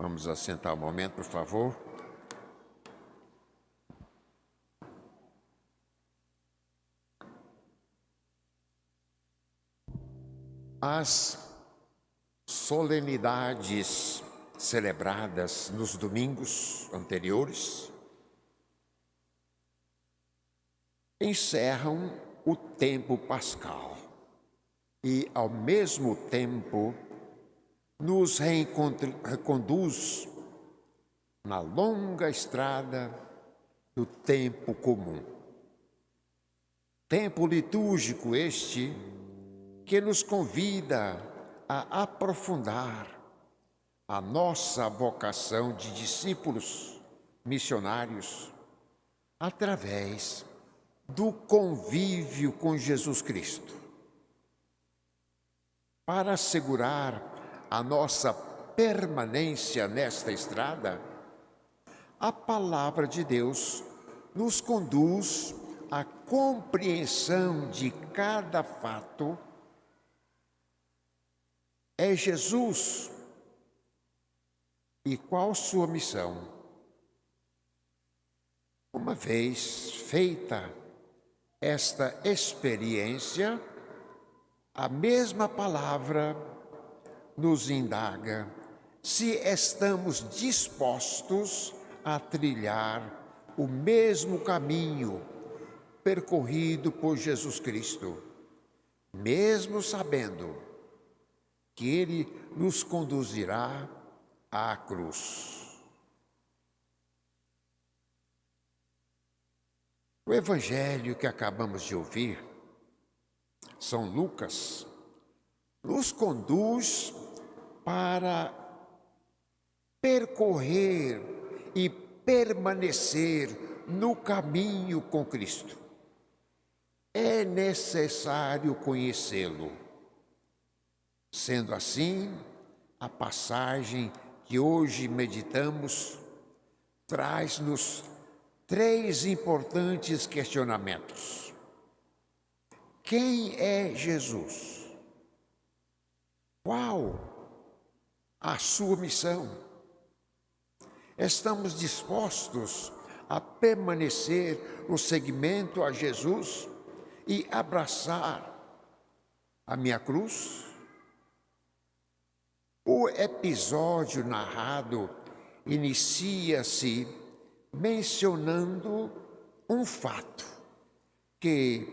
Vamos assentar um momento, por favor. As solenidades celebradas nos domingos anteriores encerram o tempo pascal e, ao mesmo tempo, nos reconduz na longa estrada do tempo comum. Tempo litúrgico este que nos convida a aprofundar a nossa vocação de discípulos missionários através do convívio com Jesus Cristo. Para assegurar a nossa permanência nesta estrada, a palavra de Deus nos conduz à compreensão de cada fato. É Jesus. E qual sua missão? Uma vez feita esta experiência, a mesma palavra nos indaga se estamos dispostos a trilhar o mesmo caminho percorrido por Jesus Cristo, mesmo sabendo que Ele nos conduzirá à cruz. O evangelho que acabamos de ouvir, São Lucas, nos conduz para percorrer e permanecer no caminho com Cristo. É necessário conhecê-lo. Sendo assim, a passagem que hoje meditamos traz-nos 3 importantes questionamentos. Quem é Jesus? Qual a sua missão? Estamos dispostos a permanecer no seguimento a Jesus e abraçar a minha cruz? O episódio narrado inicia-se mencionando um fato que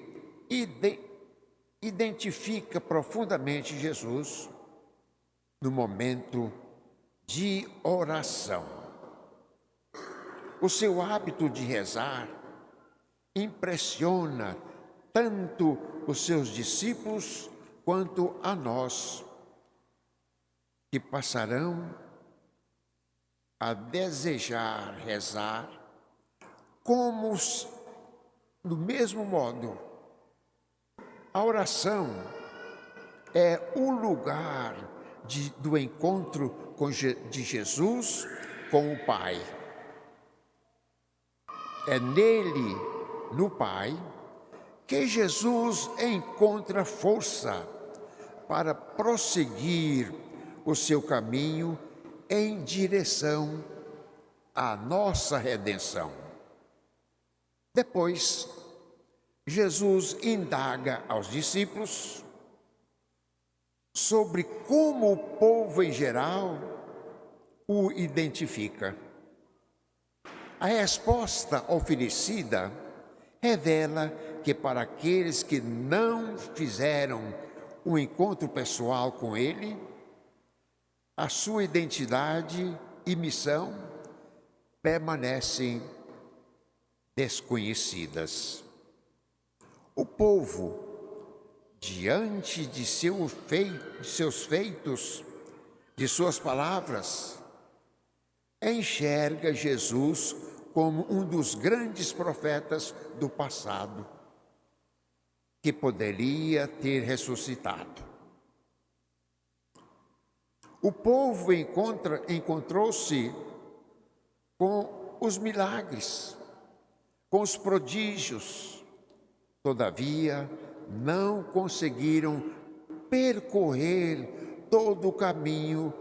identifica profundamente Jesus no momento de oração. O seu hábito de rezar impressiona tanto os seus discípulos quanto a nós, que passarão a desejar rezar como do mesmo modo. A oração é o lugar do encontro de Jesus com o Pai. É nele, no Pai, que Jesus encontra força para prosseguir o seu caminho em direção à nossa redenção. Depois, Jesus indaga aos discípulos sobre como o povo em geral o identifica. A resposta oferecida revela que para aqueles que não fizeram um encontro pessoal com ele, a sua identidade e missão permanecem desconhecidas. O povo, diante de seus feitos, de suas palavras, enxerga Jesus como um dos grandes profetas do passado, que poderia ter ressuscitado. O povo encontrou-se com os milagres, com os prodígios. Todavia, não conseguiram percorrer todo o caminho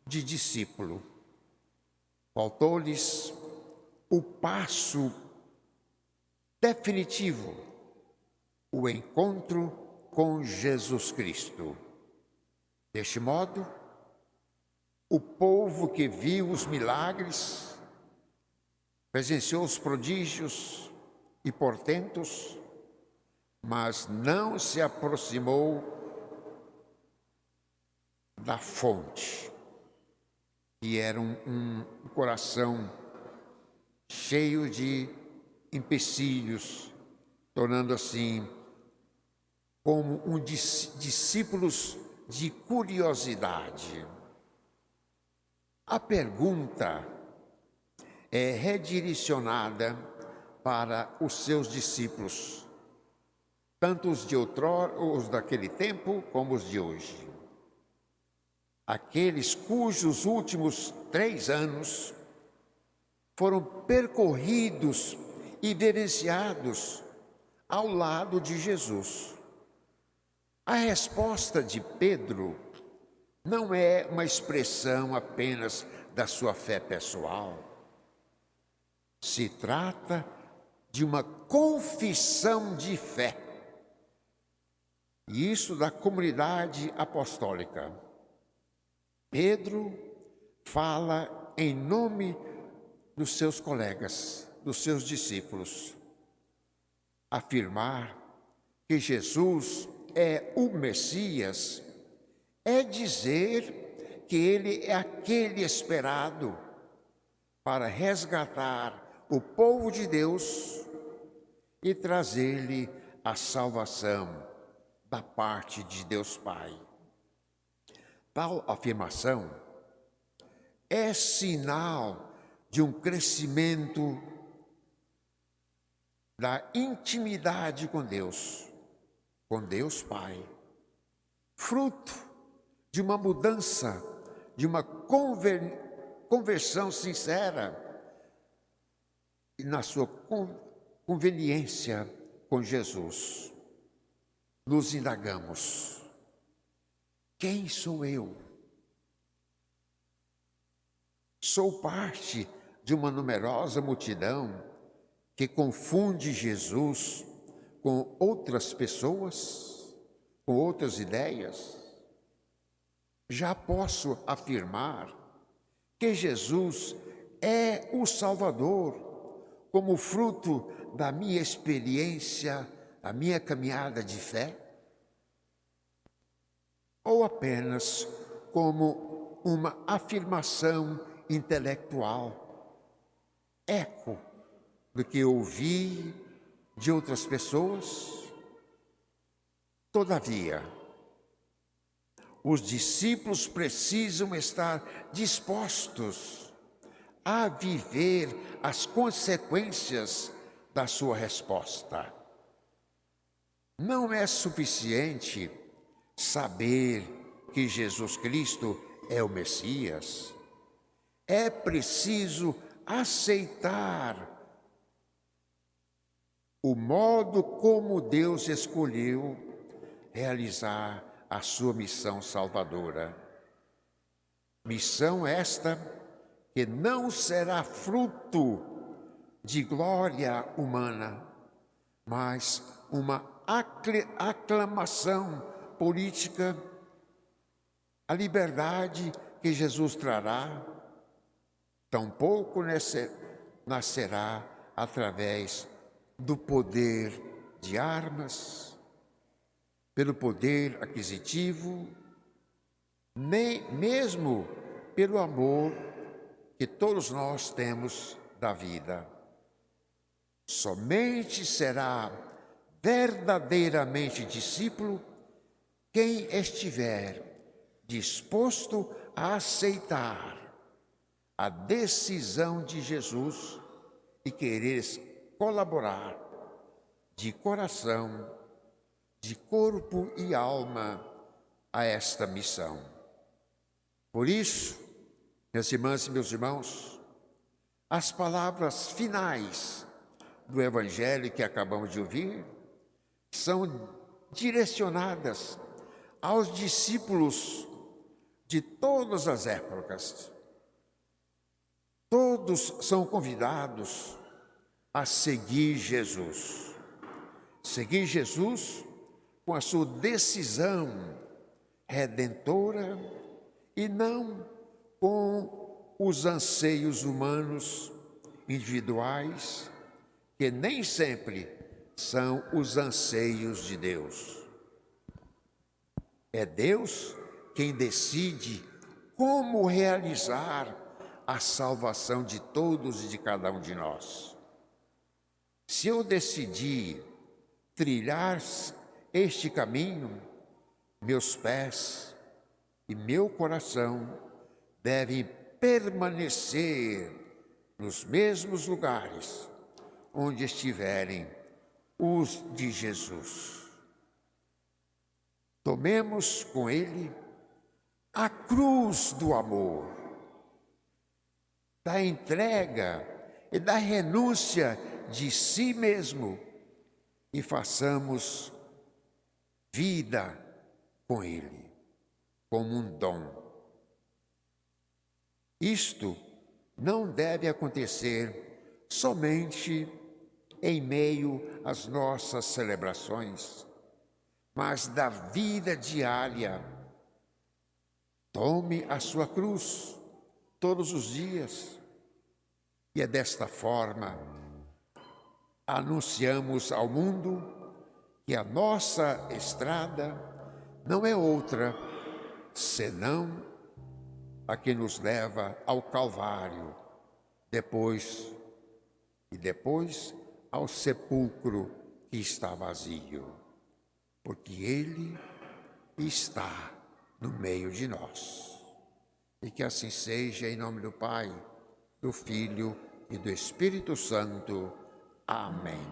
de discípulo. Faltou-lhes o passo definitivo, o encontro com Jesus Cristo. Deste modo, o povo que viu os milagres, presenciou os prodígios e portentos, mas não se aproximou da fonte, que era um coração cheio de empecilhos, tornando assim como discípulos de curiosidade. A pergunta é redirecionada para os seus discípulos, tanto os de outrora, os daquele tempo, como os de hoje. Aqueles cujos últimos 3 anos foram percorridos e vivenciados ao lado de Jesus. A resposta de Pedro não é uma expressão apenas da sua fé pessoal. Se trata de uma confissão de fé. E isso da comunidade apostólica. Pedro fala em nome dos seus colegas, dos seus discípulos. Afirmar que Jesus é o Messias é dizer que ele é aquele esperado para resgatar o povo de Deus e trazer-lhe a salvação da parte de Deus Pai. Tal afirmação é sinal de um crescimento da intimidade com Deus Pai, fruto de uma mudança, de uma conversão sincera e na sua conveniência com Jesus. Nos indagamos: quem sou eu? Sou parte de uma numerosa multidão que confunde Jesus com outras pessoas, com outras ideias? Já posso afirmar que Jesus é o Salvador, como fruto da minha experiência, da minha caminhada de fé? Ou apenas como uma afirmação intelectual, eco do que ouvi de outras pessoas? Todavia, os discípulos precisam estar dispostos a viver as consequências da sua resposta. Não é suficiente saber que Jesus Cristo é o Messias. É preciso aceitar o modo como Deus escolheu realizar a sua missão salvadora. Missão esta que não será fruto de glória humana, mas uma aclamação política. A liberdade que Jesus trará tampouco nascerá através do poder de armas, pelo poder aquisitivo, nem mesmo pelo amor que todos nós temos da vida. Somente será verdadeiramente discípulo quem estiver disposto a aceitar a decisão de Jesus e querer colaborar de coração, de corpo e alma a esta missão. Por isso, minhas irmãs e meus irmãos, as palavras finais do Evangelho que acabamos de ouvir são direcionadas aos discípulos de todas as épocas. Todos são convidados a seguir Jesus. Seguir Jesus com a sua decisão redentora e não com os anseios humanos individuais, que nem sempre são os anseios de Deus. É Deus quem decide como realizar a salvação de todos e de cada um de nós. Se eu decidir trilhar este caminho, meus pés e meu coração devem permanecer nos mesmos lugares onde estiverem os de Jesus. Tomemos com ele a cruz do amor, da entrega e da renúncia de si mesmo e façamos vida com ele, como um dom. Isto não deve acontecer somente em meio às nossas celebrações, mas da vida diária. Tome a sua cruz todos os dias. E é desta forma anunciamos ao mundo que a nossa estrada não é outra senão a que nos leva ao Calvário, depois ao sepulcro que está vazio, porque Ele está no meio de nós. E que assim seja, em nome do Pai, do Filho e do Espírito Santo. Amém.